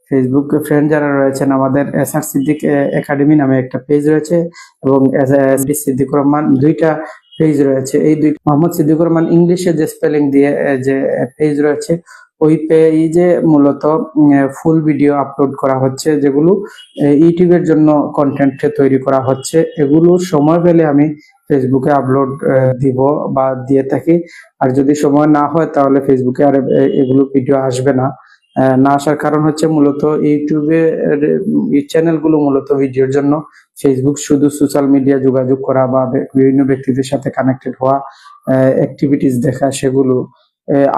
Facebook friend যারা রয়েছেন, আমাদের এসআর সিদ্দিক একাডেমি নামে একটা পেজ রয়েছে এবং সিদ্দিকুর রহমান দুইটা পেজ রয়েছে। এই দুই মোহাম্মদ সিদ্দিকুর রহমান ইংলিশে যে স্পেলিং দিয়ে যে পেজ রয়েছে, ওই পেজে মূলত ফুল ভিডিও আপলোড করা হচ্ছে, যেগুলো ইউটিউবের জন্য কন্টেন্ট তৈরি করা হচ্ছে। এগুলো সময় পেলে আমি ফেসবুকে আপলোড দিব বা দিয়ে থাকি। আর যদি সময় না হয় তাহলে ফেসবুকে আর এগুলো ভিডিও আসবে না। না আসার কারণ হচ্ছে মূলত ইউটিউবে এই চ্যানেলগুলো মূলত ভিডিওর জন্য, ফেসবুক শুধু সোশ্যাল মিডিয়া যোগাযোগ করা বা বিভিন্ন ব্যক্তিদের সাথে কানেক্টেড হওয়া, অ্যাক্টিভিটিস দেখা, সেগুলো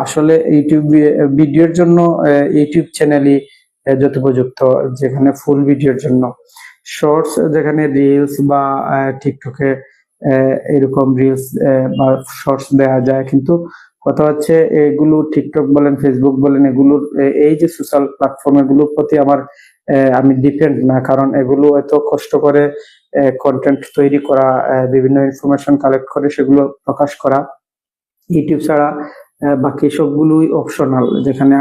আসলে ইউটিউব ভিডিওর জন্য ইউটিউব চ্যানেলই যথোপযুক্ত, যেখানে ফুল ভিডিওর জন্য। শর্টস যেখানে রিলস বা টিকটকে এরকম রিলস বা শর্টস দেওয়া যায়, কিন্তু কথা হচ্ছে এগুলো টিকটক বলেন, ফেসবুক বলেন, এগুলোর এই যে সোশ্যাল প্ল্যাটফর্ম, এগুলোর প্রতি আমি ডিপেন্ড না, কারণ এগুলো এত কষ্ট করে কন্টেন্ট তৈরি করা, বিভিন্ন ইনফরমেশন কালেক্ট করে সেগুলো প্রকাশ করা। ইউটিউব ছাড়া বাকি সবগুলোই অপশনাল, যেখানে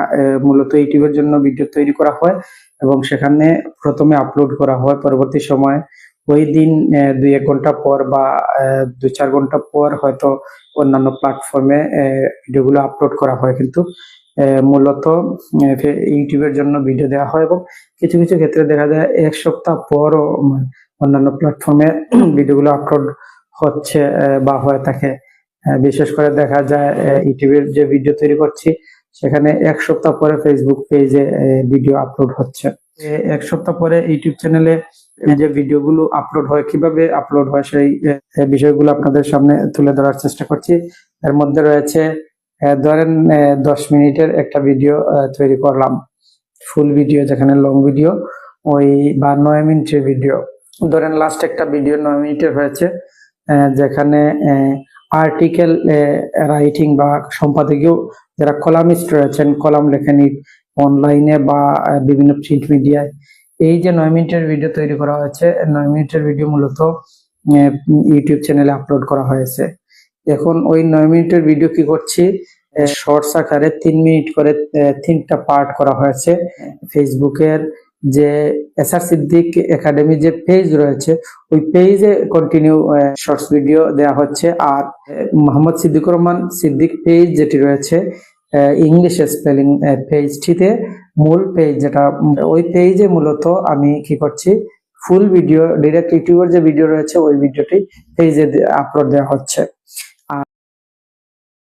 মূলত ইউটিউবের জন্য ভিডিও তৈরি করা হয় এবং সেখানে প্রথমে আপলোড করা হয়, পরবর্তী সময়ে ওই দিন 2-1 ঘন্টা পর বা 2-4 ঘন্টা পর হয়তো অন্যান্য প্ল্যাটফর্মে ভিডিওগুলো আপলোড করা হয়। কিন্তু মূলত ইউটিউবের জন্য ভিডিও দেওয়া হয় এবং কিছু কিছু ক্ষেত্রে দেখা যায় 1 সপ্তাহ পরও অন্যান্য প্ল্যাটফর্মে ভিডিওগুলো আপলোড হচ্ছে বা হয়ে থাকে। বিশেষ করে দেখা যায় ইউটিউবের যে ভিডিও তৈরি করছি, সেখানে 1 সপ্তাহ পরে ফেসবুক পেজে ভিডিও আপলোড হচ্ছে। 1 সপ্তাহ পরে ইউটিউব চ্যানেলে যে ভিডিওগুলো আপলোড হয়, কিভাবে আপলোড হয় সেই বিষয়গুলো আপনাদের সামনে তুলে ধরার চেষ্টা করছি। এর মধ্যে রয়েছে ধরেন 10 মিনিটের একটা ভিডিও তৈরি করলাম, ফুল ভিডিও, যেখানে লং ভিডিও ওই বা 9 মিনিটের ভিডিও। ধরেন লাস্ট একটা ভিডিও 9 মিনিটের হয়েছে, যেখানে আর্টিকেল রাইটিং বা সম্পাদকীয় যারা কলামিস্ট রয়েছেন, কলাম লেখেন অনলাইনে বা বিভিন্ন প্রিন্ট মিডিয়ায়, এই যে 9 মিনিটের ভিডিও তৈরি করা হয়েছে, 9 মিনিটের ভিডিও মূলত ইউটিউব চ্যানেলে আপলোড করা হয়েছে। এখন ওই 9 মিনিটের ভিডিও কি করছি, শর্টস আকারে 3 মিনিট করে 3টা পার্ট করা হয়েছে। ফেসবুকের যে এসআর সিদ্দিক একাডেমি যে পেজ রয়েছে, ওই পেজে কন্টিনিউ শর্টস ভিডিও দেওয়া হচ্ছে। আর মোহাম্মদ সিদ্দিকুর রহমান সিদ্দিক পেজ যেটি রয়েছে ইংলিশে স্পেলিং পেজটিতে, মূল পেজ যেটা, ওই পেজে মূলত আমি কি করছি, ফুল ভিডিও ডিরেক্ট ইউটিউবের যে ভিডিও রয়েছে ওই ভিডিওটি পেজে আপলোড দেওয়া হচ্ছে।